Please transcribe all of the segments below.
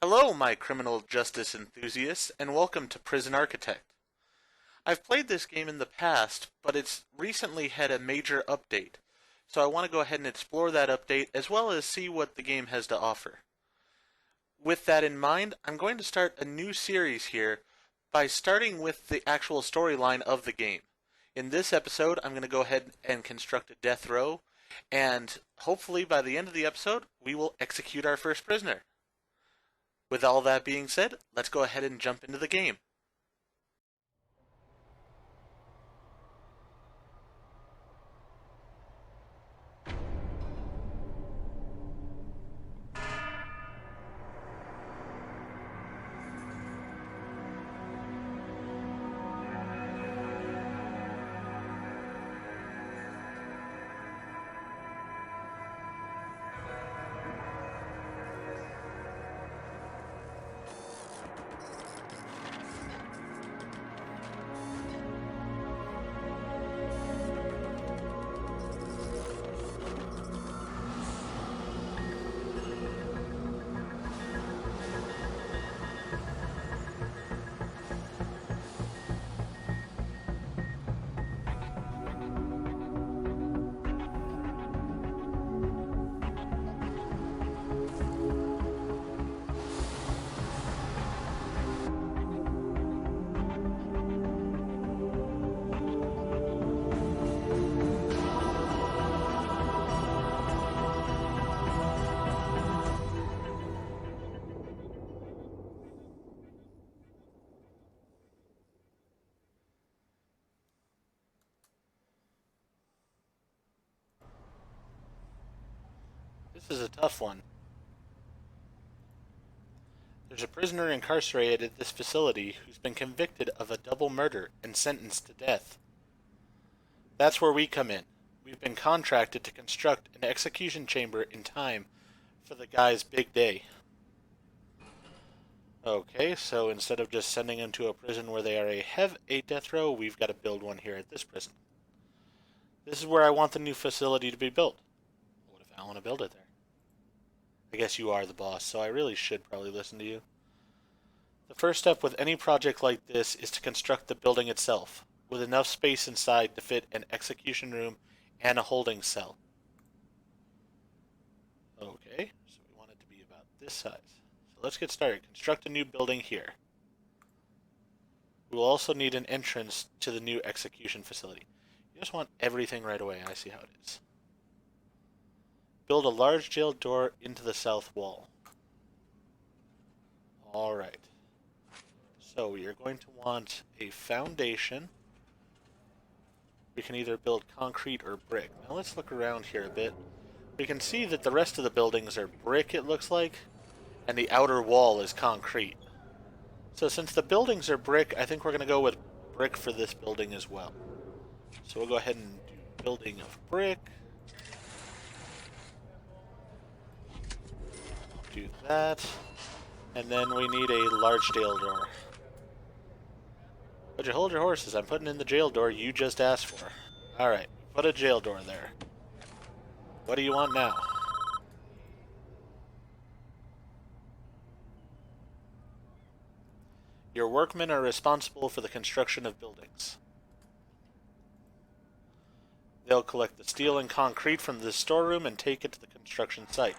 Hello, my criminal justice enthusiasts, and welcome to Prison Architect. I've played this game in the past, but it's recently had a major update, so I want to go ahead and explore that update as well as see what the game has to offer. With that in mind, I'm going to start a new series here by starting with the actual storyline of the game. In this episode, I'm going to go ahead and construct a death row, and hopefully by the end of the episode, we will execute our first prisoner. With all that being said, let's go ahead and jump into the game. This is a tough one. There's a prisoner incarcerated at this facility who's been convicted of a double murder and sentenced to death. That's where we come in. We've been contracted to construct an execution chamber in time for the guy's big day. Okay, so instead of just sending him to a prison where they already have a death row, we've got to build one here at this prison. This is where I want the new facility to be built. What if I want to build it there? I guess you are the boss, so I really should probably listen to you. The first step with any project like this is to construct the building itself, with enough space inside to fit an execution room and a holding cell. Okay, so we want it to be about this size. So let's get started. Construct a new building here. We will also need an entrance to the new execution facility. You just want everything right away. I see how it is. Build a large jail door into the south wall. Alright. So we are going to want a foundation. We can either build concrete or brick. Now let's look around here a bit. We can see that the rest of the buildings are brick, it looks like, and the outer wall is concrete. So since the buildings are brick, I think we're going to go with brick for this building as well. So we'll go ahead and do building of brick. Do that. And then we need a large jail door. Would you hold your horses? I'm putting in the jail door you just asked for. Alright, put a jail door there. What do you want now? Your workmen are responsible for the construction of buildings. They'll collect the steel and concrete from the storeroom and take it to the construction site.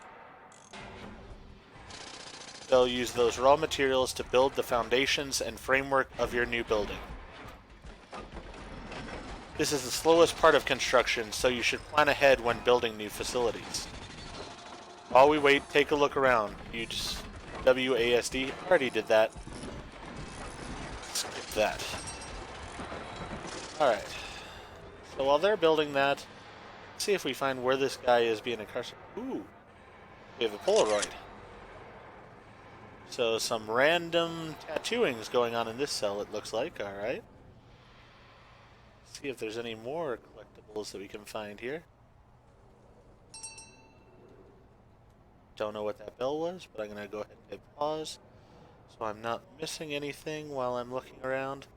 They'll use those raw materials to build the foundations and framework of your new building. This is the slowest part of construction, so you should plan ahead when building new facilities. While we wait, take a look around. You just WASD. Already did that. Skip that. Alright. So while they're building that, let's see if we find where this guy is being incarcerated. Ooh. We have a Polaroid. So some random tattooings going on in this cell, it looks like. Alright. See if there's any more collectibles that we can find here. Don't know what that bell was, but I'm going to go ahead and hit pause. So I'm not missing anything while I'm looking around.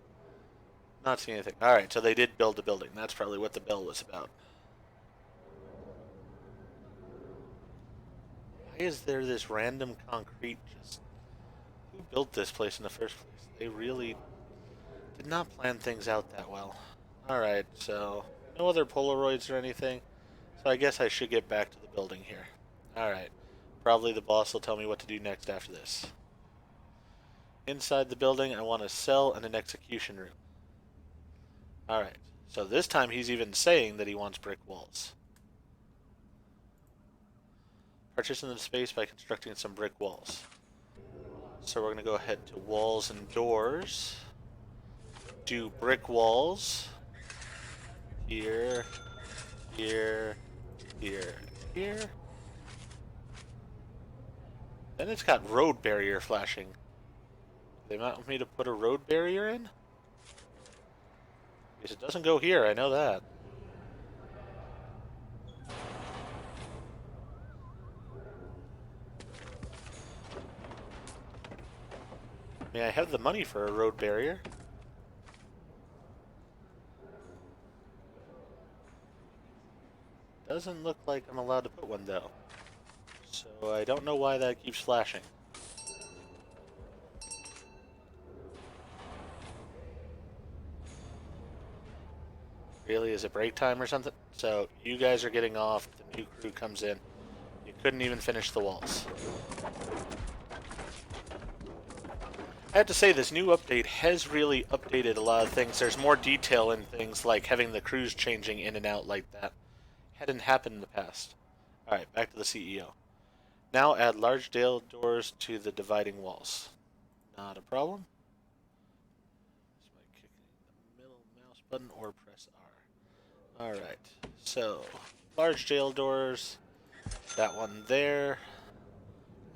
Not seeing anything. Alright, so they did build the building. That's probably what the bell was about. Why is there this random concrete just Who built this place in the first place? They really did not plan things out that well. Alright, so no other Polaroids or anything. So I guess I should get back to the building here. Alright. Probably the boss will tell me what to do next after this. Inside the building, I want a cell and an execution room. Alright. So this time he's even saying that he wants brick walls. Partition the space by constructing some brick walls. So we're going to go ahead to walls and doors. Do brick walls. Here, here, here, here. Then it's got road barrier flashing. They want me to put a road barrier in? Because it doesn't go here, I know that. I mean, I have the money for a road barrier. Doesn't look like I'm allowed to put one, though. So I don't know why that keeps flashing. Really? Is it break time or something? So you guys are getting off, the new crew comes in. You couldn't even finish the walls. I have to say, this new update has really updated a lot of things. There's more detail in things like having the crews changing in and out like that. Hadn't happened in the past. Alright, back to the CEO. Now add large jail doors to the dividing walls. Not a problem. Just by kicking the middle mouse button or press R. Alright, so large jail doors, that one there,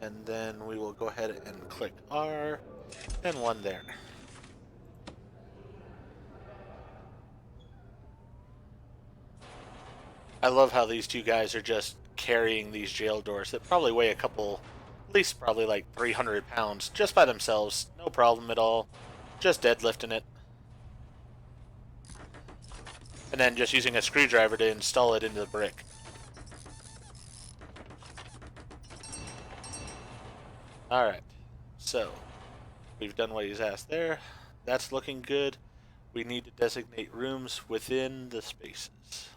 and then we will go ahead and click R, and one there. I love how these two guys are just carrying these jail doors that probably weigh a couple, at least probably like 300 pounds, just by themselves. No problem at all. Just deadlifting it. And then just using a screwdriver to install it into the brick. Alright, so we've done what he's asked there. That's looking good. We need to designate rooms within the spaces.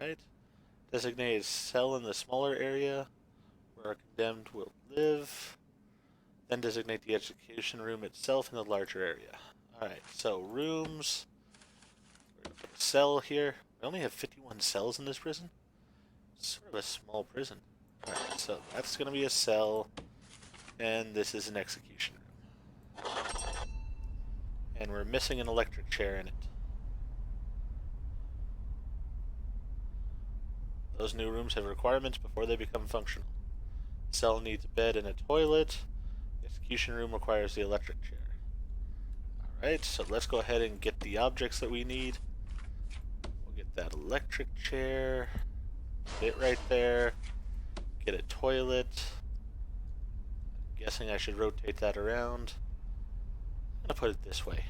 Alright. Designate a cell in the smaller area where our condemned will live. Then designate the execution room itself in the larger area. Alright, so rooms. We're going to put a cell here. We only have 51 cells in this prison. It's sort of a small prison. Alright, so that's going to be a cell. And this is an execution room. And we're missing an electric chair in it. Those new rooms have requirements before they become functional. The cell needs a bed and a toilet. The execution room requires the electric chair. Alright, so let's go ahead and get the objects that we need. We'll get that electric chair. Put it right there. Get a toilet. I'm guessing I should rotate that around. I'm going to put it this way.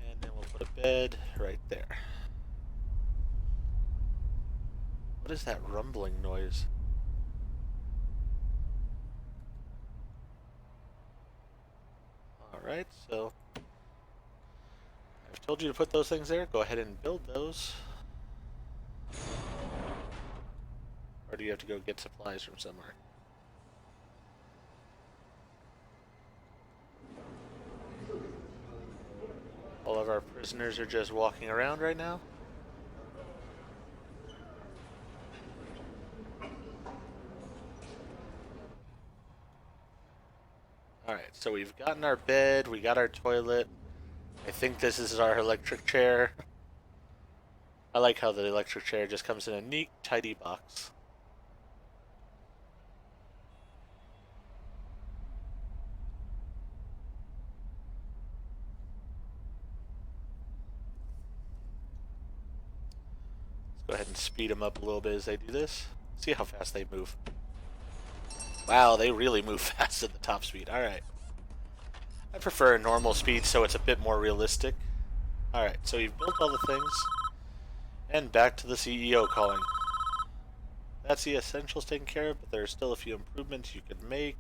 And then we'll put a bed right there. What is that rumbling noise? Alright, so I've told you to put those things there. Go ahead and build those. Or do you have to go get supplies from somewhere? All of our prisoners are just walking around right now. Alright, so we've gotten our bed, we got our toilet. I think this is our electric chair. I like how the electric chair just comes in a neat, tidy box. Let's go ahead and speed them up a little bit as they do this. See how fast they move. Wow, they really move fast at the top speed. Alright. I prefer a normal speed so it's a bit more realistic. Alright, so you've built all the things. And back to the CEO calling. that's the essentials taken care of, but there are still a few improvements you could make.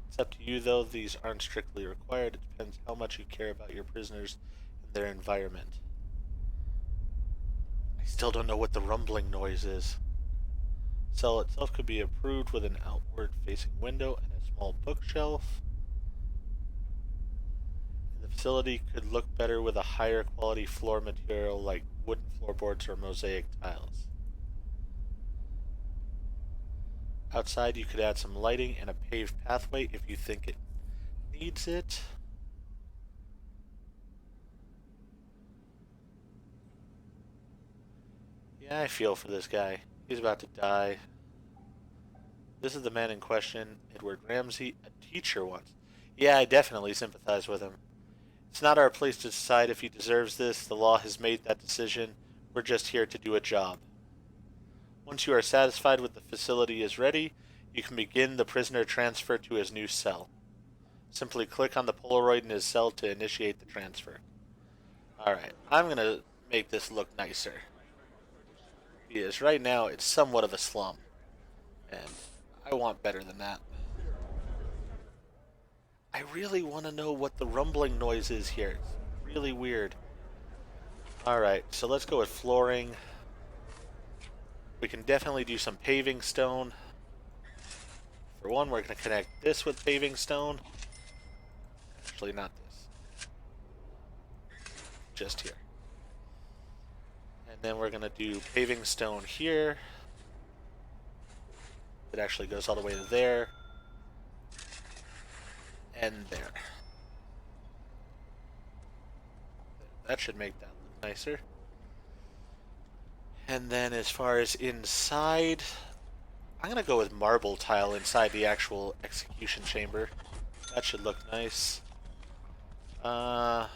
It's up to you though, these aren't strictly required. It depends how much you care about your prisoners and their environment. I still don't know what the rumbling noise is. The cell itself could be improved with an outward facing window and a small bookshelf. And the facility could look better with a higher quality floor material like wooden floorboards or mosaic tiles. Outside you could add some lighting and a paved pathway if you think it needs it. Yeah, I feel for this guy. He's about to die. This is the man in question, Edward Ramsey, a teacher once. Yeah, I definitely sympathize with him. It's not our place to decide if he deserves this. The law has made that decision. We're just here to do a job. Once you are satisfied with the facility is ready, you can begin the prisoner transfer to his new cell. Simply click on the Polaroid in his cell to initiate the transfer. Alright, I'm going to make this look nicer. Because right now it's somewhat of a slum. And I want better than that. I really want to know what the rumbling noise is here. It's really weird. Alright, so let's go with flooring. We can definitely do some paving stone. For one, we're going to connect this with paving stone. Actually, not this. Just here. And then we're going to do paving stone here. It actually goes all the way to there. And there. That should make that look nicer. And then as far as inside, I'm going to go with marble tile inside the actual execution chamber. That should look nice. Do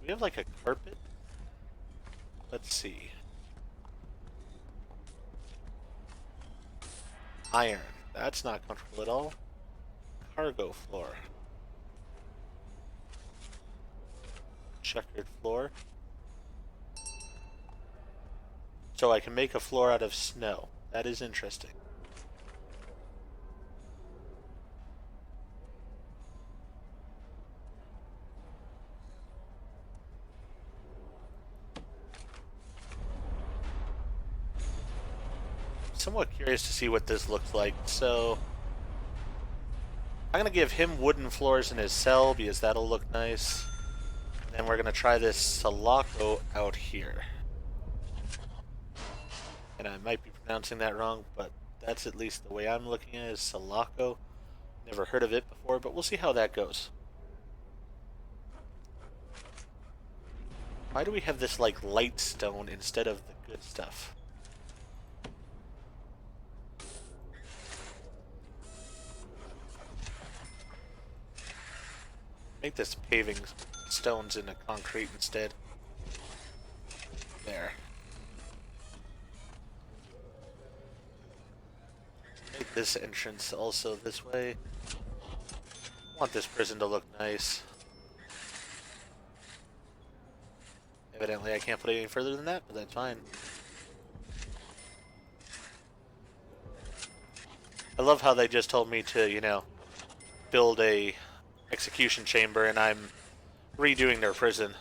we have like a carpet? Let's see. Iron. That's not comfortable at all. Cargo floor. Checkered floor. So I can make a floor out of snow. That is interesting. Somewhat curious to see what this looks like, so I'm going to give him wooden floors in his cell because that'll look nice. And then we're going to try this Sulaco out here. And I might be pronouncing that wrong, but that's at least the way I'm looking at it, is Sulaco. Never heard of it before, but we'll see how that goes. Why do we have this like light stone instead of the good stuff? Make this paving stones into concrete instead. There. Make this entrance also this way. I want this prison to look nice. Evidently I can't put it any further than that, but that's fine. I love how they just told me to, you know, build a execution chamber and I'm redoing their prison.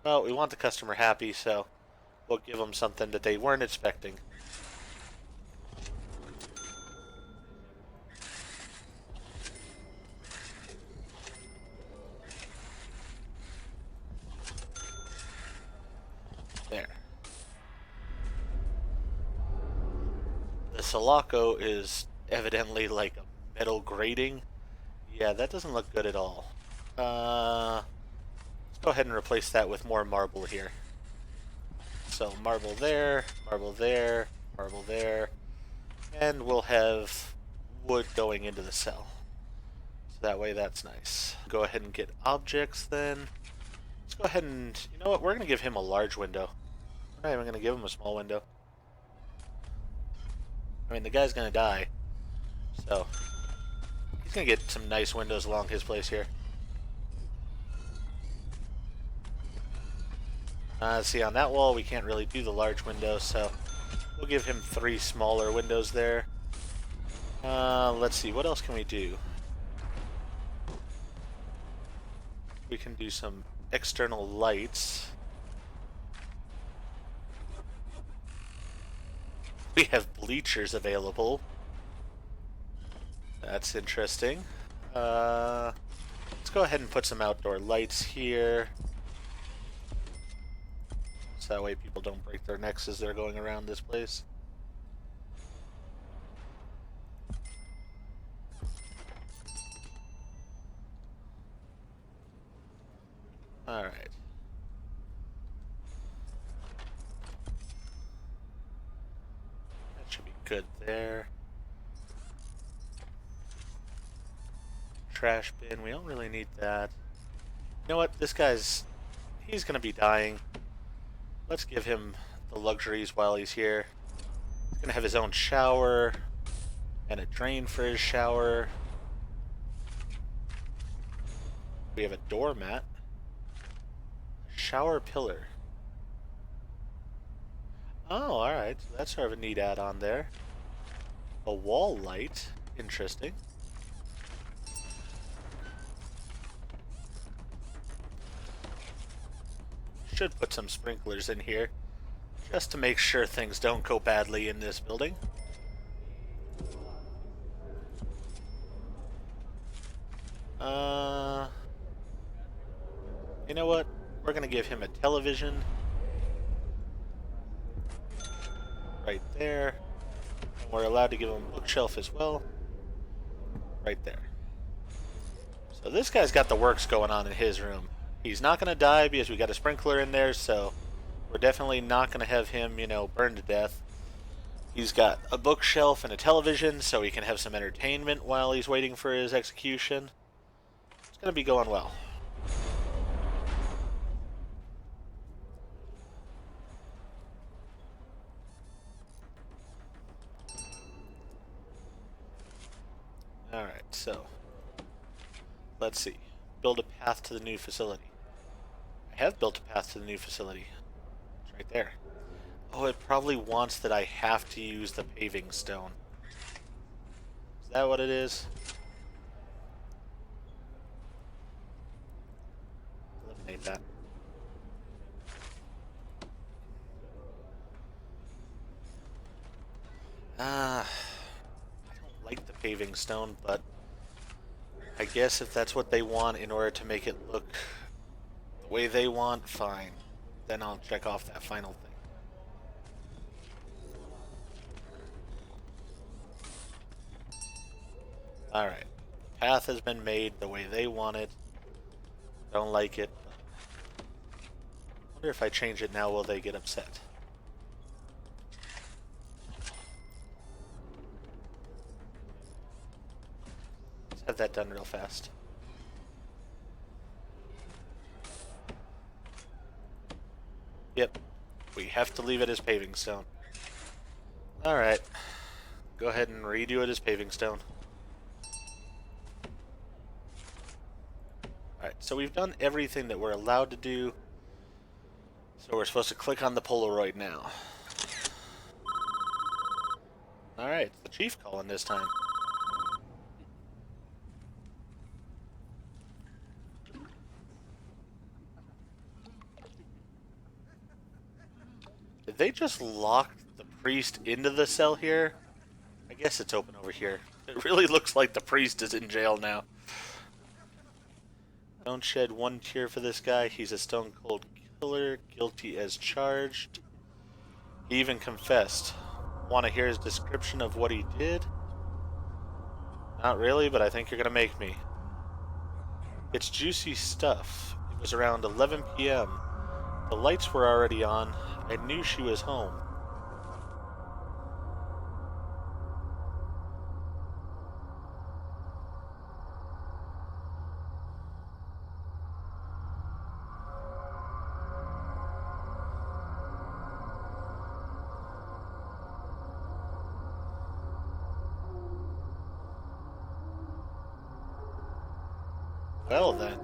Well, we want the customer happy, so we'll give them something that they weren't expecting. There. The Sulaco is evidently like a metal grating. Yeah, that doesn't look good at all. Let's go ahead and replace that with more marble here. So marble there, marble there, marble there, and we'll have wood going into the cell. So that way that's nice. Go ahead and get objects then. Let's go ahead and, you know what, we're going to give him a large window. We're not even going to give him a small window. I mean, the guy's going to die, so he's going to get some nice windows along his place here. See, on that wall we can't really do the large window, so we'll give him 3 smaller windows there. Let's see, what else can we do? We can do some external lights. We have bleachers available. That's interesting. Let's go ahead and put some outdoor lights here. So that way people don't break their necks as they're going around this place. Alright. That should be good there. Trash bin, we don't really need that. You know what, this guy's... he's gonna be dying. Let's give him the luxuries while he's here. He's gonna have his own shower and a drain for his shower. We have a doormat. Shower pillar. Oh, alright. So that's sort of a neat add-on there. A wall light. Interesting. Should put some sprinklers in here just to make sure things don't go badly in this building. You know what? We're gonna give him a television right there. And we're allowed to give him a bookshelf as well. Right there. So this guy's got the works going on in his room. He's not gonna die because we got a sprinkler in there, so we're definitely not gonna have him, you know, burned to death. He's got a bookshelf and a television, so he can have some entertainment while he's waiting for his execution. It's gonna be going well. Alright, so let's see. Build a path to the new facility. I have built a path to the new facility. It's right there. Oh, it probably wants that I have to use the paving stone. Is that what it is? Eliminate that. I don't like the paving stone, but I guess if that's what they want in order to make it look the way they want, fine. Then I'll check off that final thing. Alright. The path has been made the way they want it. Don't like it. Wonder if I change it now, will they get upset? Let's have that done real fast. Yep. We have to leave it as paving stone. Alright. Go ahead and redo it as paving stone. Alright, so we've done everything that we're allowed to do. So we're supposed to click on the Polaroid now. Alright, it's the chief calling this time. Did they just lock the priest into the cell here? I guess it's open over here. It really looks like the priest is in jail now. Don't shed one tear for this guy. He's a stone cold killer, guilty as charged. He even confessed. Want to hear his description of what he did? Not really, but I think you're gonna make me. It's juicy stuff. It was around 11 p.m. The lights were already on. I knew she was home. Well then.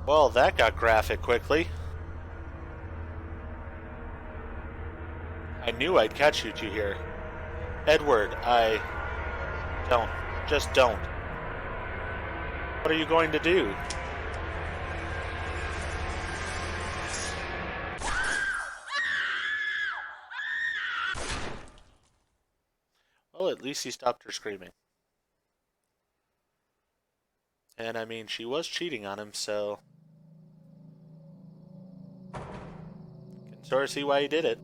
Well, that got graphic quickly. I knew I'd catch you two here. Edward, I... Don't. Just don't. What are you going to do? Well, at least he stopped her screaming. And I mean, she was cheating on him, so... Can sort of see why he did it.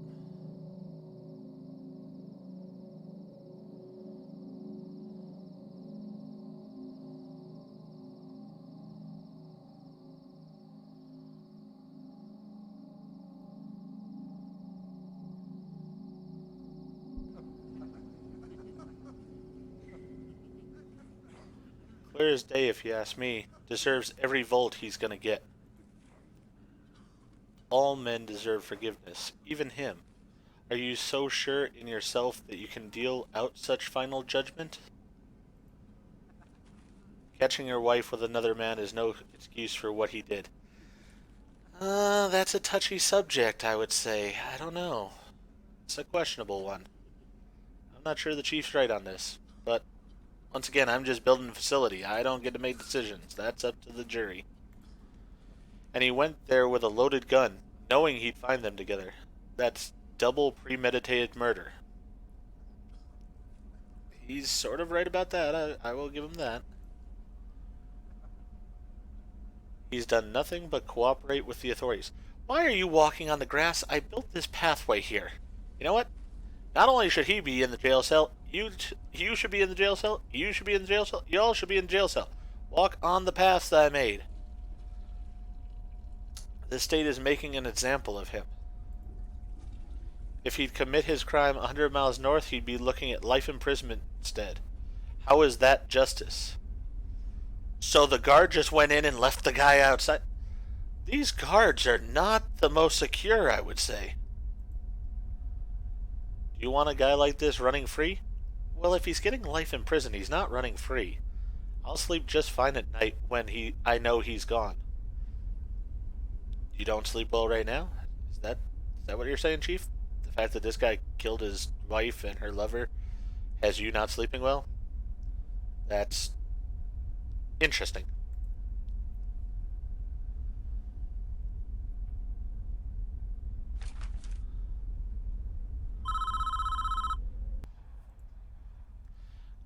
Clear as day, if you ask me. Deserves every volt he's gonna get. All men deserve forgiveness, even him. Are you so sure in yourself that you can deal out such final judgment? Catching your wife with another man is no excuse for what he did. That's a touchy subject, I would say. I don't know. It's a questionable one. I'm not sure the chief's right on this, but once again, I'm just building a facility. I don't get to make decisions. That's up to the jury. And he went there with a loaded gun, knowing he'd find them together. That's double premeditated murder. He's sort of right about that. I will give him that. He's done nothing but cooperate with the authorities. Why are you walking on the grass? I built this pathway here. You know what? Not only should he be in the jail cell, you should be in the jail cell, you should be in the jail cell, you all should be in the jail cell. Walk on the paths that I made. The state is making an example of him. If he'd commit his crime 100 miles north, he'd be looking at life imprisonment instead. How is that justice? So the guard just went in and left the guy outside? These guards are not the most secure, I would say. Do you want a guy like this running free? Well, if he's getting life in prison, he's not running free. I'll sleep just fine at night when I know he's gone. You don't sleep well right now? Is that what you're saying, Chief? The fact that this guy killed his wife and her lover has you not sleeping well? That's interesting.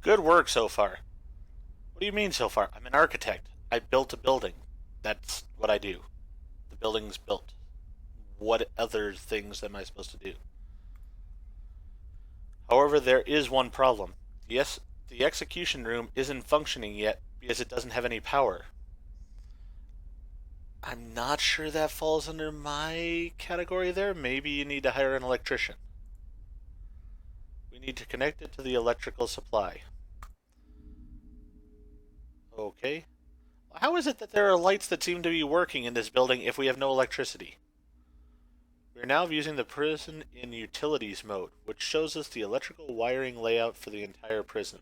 Good work so far. What do you mean so far? I'm an architect. I built a building. That's what I do. The building's built. What other things am I supposed to do? However, there is one problem. Yes, the execution room isn't functioning yet because it doesn't have any power. I'm not sure that falls under my category there. Maybe you need to hire an electrician. We need to connect it to the electrical supply. Okay. How is it that there are lights that seem to be working in this building if we have no electricity? We are now using the prison in utilities mode, which shows us the electrical wiring layout for the entire prison.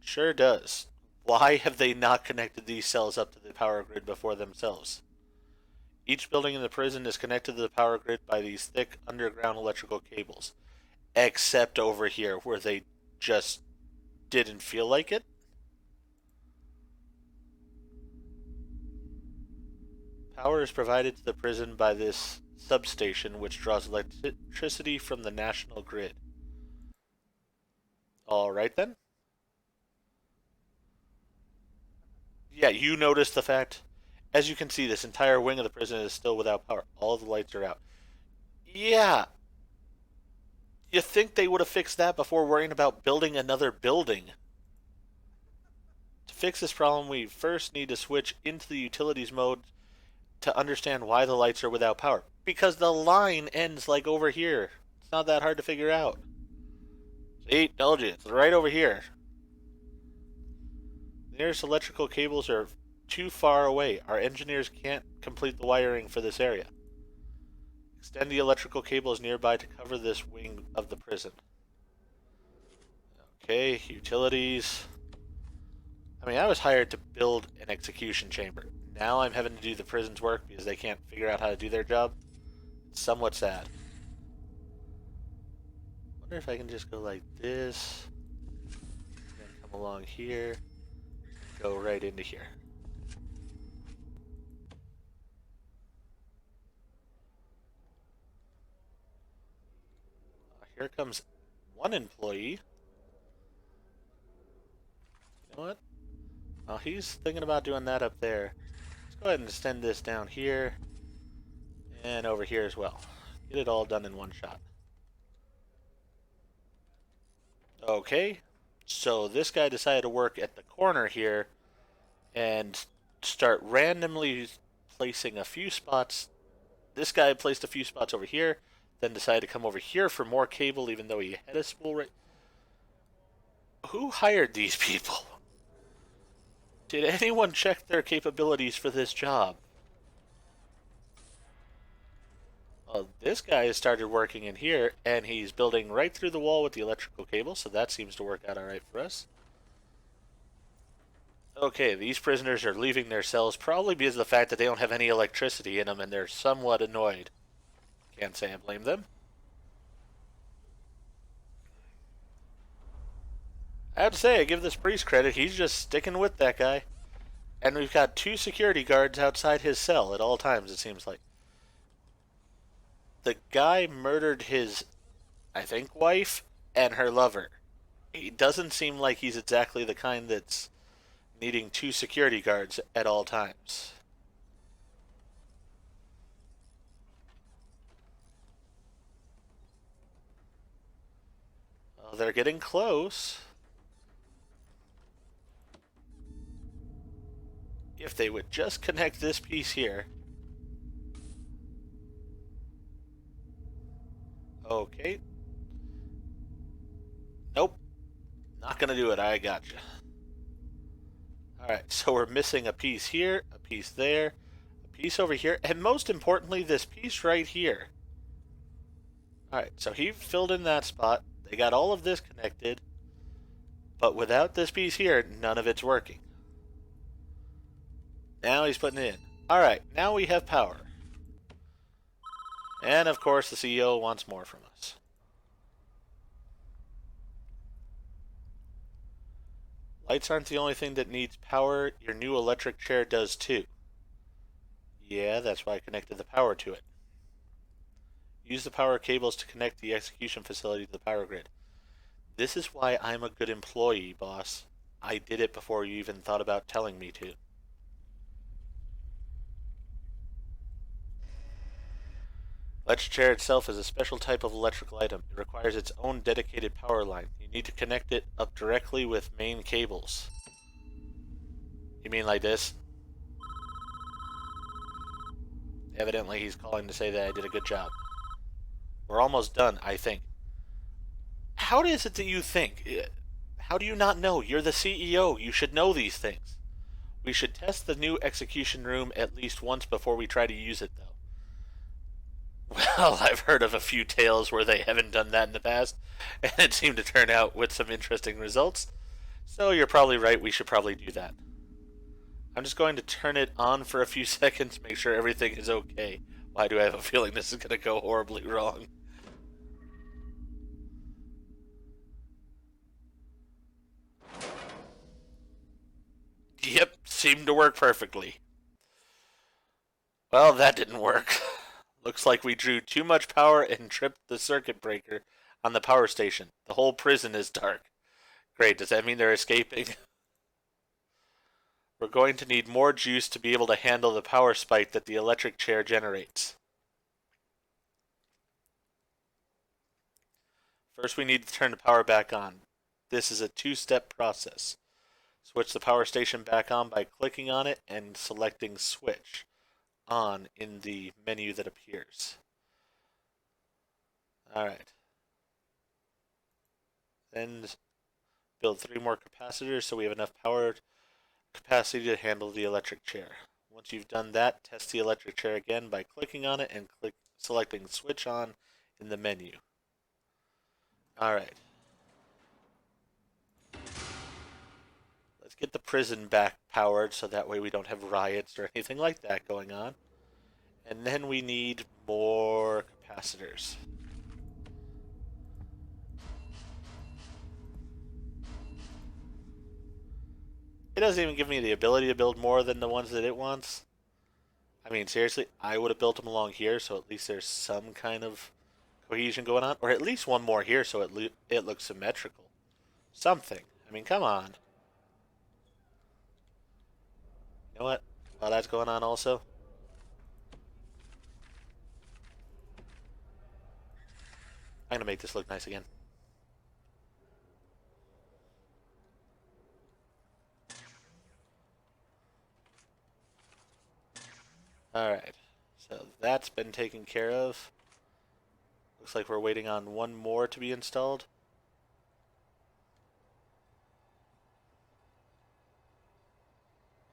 Sure does. Why have they not connected these cells up to the power grid before themselves? Each building in the prison is connected to the power grid by these thick underground electrical cables. Except over here, where they just didn't feel like it. Power is provided to the prison by this substation, which draws electricity from the national grid. Alright then. Yeah, you noticed the fact. As you can see, this entire wing of the prison is still without power. All the lights are out. Yeah. You think they would have fixed that before worrying about building another building? To fix this problem, we first need to switch into the utilities mode to understand why the lights are without power. Because the line ends like over here. It's not that hard to figure out. See, told you, it's right over here. The nearest electrical cables are too far away. Our engineers can't complete the wiring for this area. Extend the electrical cables nearby to cover this wing of the prison. Okay, utilities. I mean, I was hired to build an execution chamber. now I'm having to do the prison's work because they can't figure out how to do their job. It's somewhat sad. Wonder if I can just go like this, then come along here, go right into here. Here comes one employee. You know what? Well, he's thinking about doing that up there. Let's go ahead and extend this down here and over here as well. Get it all done in one shot. Okay, so this guy decided to work at the corner here and start randomly placing a few spots. This guy placed a few spots over here, then decided to come over here for more cable even though he had a spool right. Who hired these people? Did anyone check their capabilities for this job? Well, this guy has started working in here, and he's building right through the wall with the electrical cable, so that seems to work out alright for us. Okay, these prisoners are leaving their cells probably because of the fact that they don't have any electricity in them, and they're somewhat annoyed. Can't say I blame them. I have to say, I give this priest credit, he's just sticking with that guy. And we've got 2 security guards outside his cell at all times, it seems like. The guy murdered his, I think, wife and her lover. He doesn't seem like he's exactly the kind that's needing 2 security guards at all times. Well, they're getting close. If they would just connect this piece here. Okay. Nope. Not gonna do it. I gotcha. Alright, so we're missing a piece here, a piece there, a piece over here, and most importantly, this piece right here. Alright, so he filled in that spot. They got all of this connected. But without this piece here, none of it's working. Now he's putting it in. Alright, now we have power. And of course the CEO wants more from us. Lights aren't the only thing that needs power. Your new electric chair does too. Yeah, that's why I connected the power to it. Use the power cables to connect the execution facility to the power grid. This is why I'm a good employee, boss. I did it before you even thought about telling me to. Electric chair itself is a special type of electrical item. It requires its own dedicated power line. You need to connect it up directly with main cables. You mean like this? Evidently he's calling to say that I did a good job. We're almost done, I think. How is it that you think? How do you not know? You're the CEO. You should know these things. We should test the new execution room at least once before we try to use it, though. Well, I've heard of a few tales where they haven't done that in the past, and it seemed to turn out with some interesting results. So you're probably right, we should probably do that. I'm just going to turn it on for a few seconds, make sure everything is okay. Why do I have a feeling this is going to go horribly wrong? Yep, seemed to work perfectly. Well, that didn't work. Looks like we drew too much power and tripped the circuit breaker on the power station. The whole prison is dark. Great, does that mean they're escaping? We're going to need more juice to be able to handle the power spike that the electric chair generates. First, we need to turn the power back on. This is a 2-step process. Switch the power station back on by clicking on it and selecting Switch On in the menu that appears. Alright. Then build 3 more capacitors so we have enough power capacity to handle the electric chair. Once you've done that, test the electric chair again by clicking on it and selecting Switch On in the menu. Alright. Let's get the prison back powered so that way we don't have riots or anything like that going on. And then we need more capacitors. It doesn't even give me the ability to build more than the ones that it wants. I mean, seriously, I would have built them along here, so at least there's some kind of cohesion going on. Or at least one more here so it looks symmetrical. Something. I mean, come on. You know what? While that's going on also, I'm going to make this look nice again. Alright, so that's been taken care of. Looks like we're waiting on one more to be installed.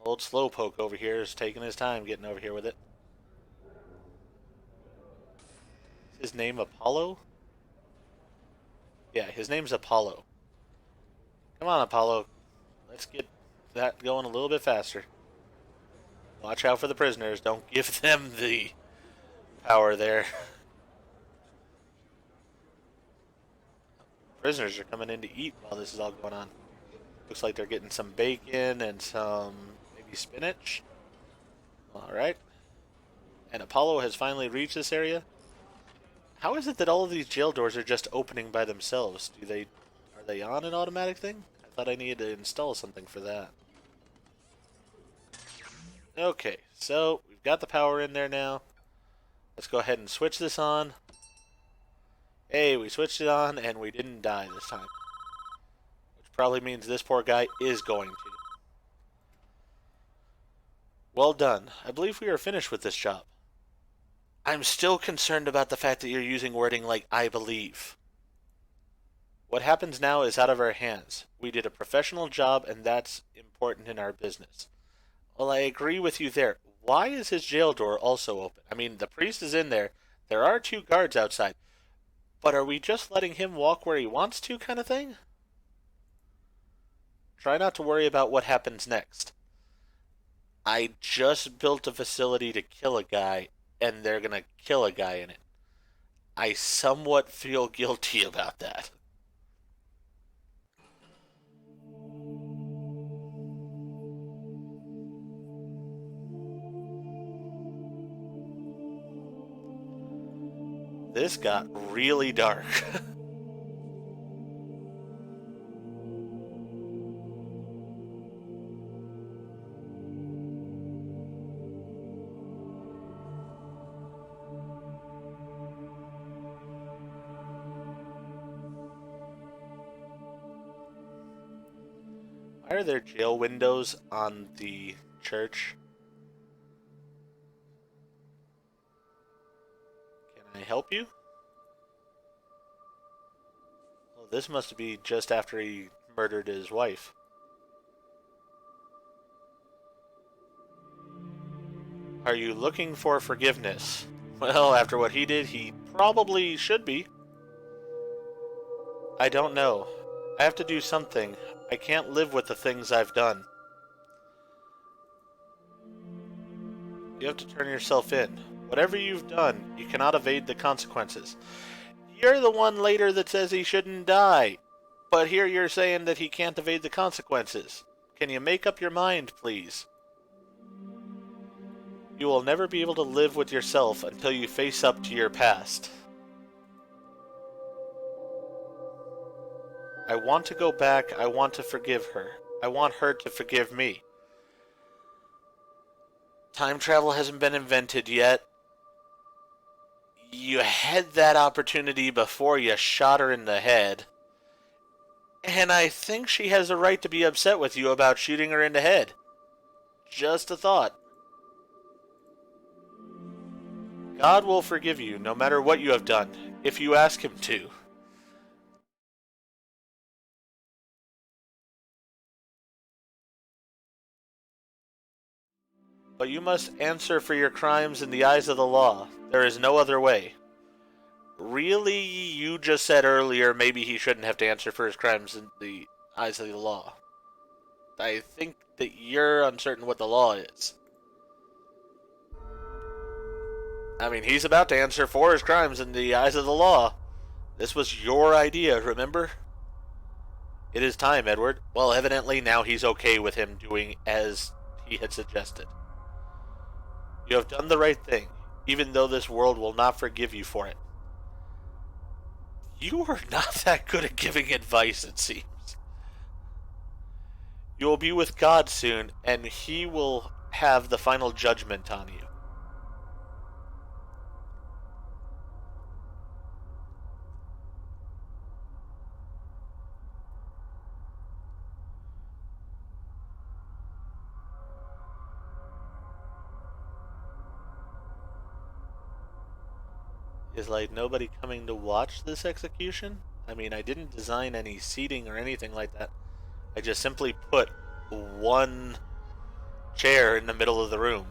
Old Slowpoke over here is taking his time getting over here with it. Is his name Apollo? Yeah, his name's Apollo. Come on, Apollo. Let's get that going a little bit faster. Watch out for the prisoners. Don't give them the power there. Prisoners are coming in to eat while this is all going on. Looks like they're getting some bacon and some maybe spinach. Alright. And Apollo has finally reached this area. How is it that all of these jail doors are just opening by themselves? Are they on an automatic thing? I thought I needed to install something for that. Okay, so we've got the power in there now. Let's go ahead and switch this on. Hey, we switched it on and we didn't die this time. Which probably means this poor guy is going to. Well done. I believe we are finished with this job. I'm still concerned about the fact that you're using wording like I believe. What happens now is out of our hands. We did a professional job and that's important in our business. Well, I agree with you there. Why is his jail door also open? I mean, the priest is in there. There are 2 guards outside. But are we just letting him walk where he wants to kind of thing? Try not to worry about what happens next. I just built a facility to kill a guy, and they're gonna kill a guy in it. I somewhat feel guilty about that. This got really dark. Why are there jail windows on the church? Can I help you? Well, this must be just after he murdered his wife. Are you looking for forgiveness? Well, after what he did, he probably should be. I don't know. I have to do something. I can't live with the things I've done. You have to turn yourself in. Whatever you've done, you cannot evade the consequences. You're the one later that says he shouldn't die. But here you're saying that he can't evade the consequences. Can you make up your mind, please? You will never be able to live with yourself until you face up to your past. I want to go back. I want to forgive her. I want her to forgive me. Time travel hasn't been invented yet. You had that opportunity before you shot her in the head. And I think she has a right to be upset with you about shooting her in the head. Just a thought. God will forgive you no matter what you have done, if you ask him to. But you must answer for your crimes in the eyes of the law. There is no other way. Really, you just said earlier maybe he shouldn't have to answer for his crimes in the eyes of the law. I think that you're uncertain what the law is. I mean, he's about to answer for his crimes in the eyes of the law. This was your idea, remember? It is time, Edward. Well, evidently now he's okay with him doing as he had suggested. You have done the right thing, even though this world will not forgive you for it. You are not that good at giving advice, it seems. You will be with God soon, and He will have the final judgment on you. Is like nobody coming to watch this execution? I mean, I didn't design any seating or anything like that. I just simply put one chair in the middle of the room.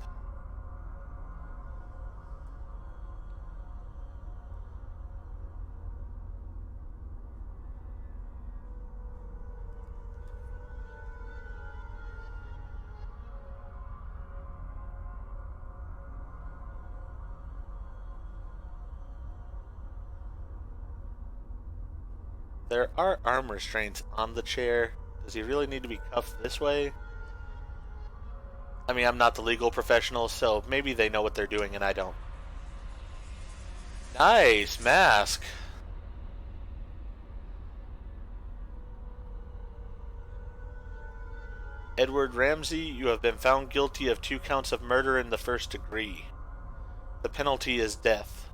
There are arm restraints on the chair. Does he really need to be cuffed this way? I mean, I'm not the legal professional, so maybe they know what they're doing and I don't. Nice mask. Edward Ramsey, you have been found guilty of 2 counts of murder in the first degree. The penalty is death.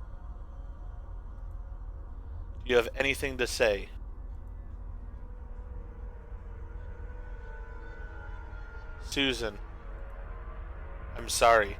Do you have anything to say? Susan, I'm sorry.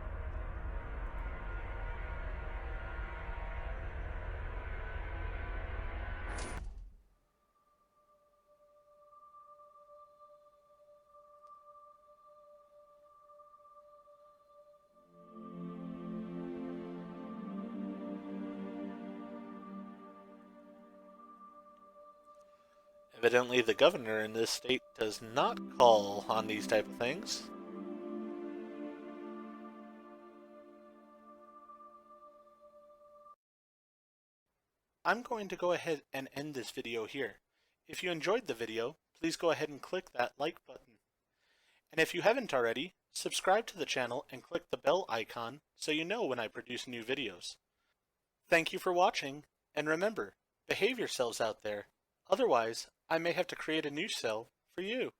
Evidently, the governor in this state does not call on these type of things. I'm going to go ahead and end this video here. If you enjoyed the video, please go ahead and click that like button. And if you haven't already, subscribe to the channel and click the bell icon so you know when I produce new videos. Thank you for watching, and remember, behave yourselves out there. Otherwise, I may have to create a new cell for you.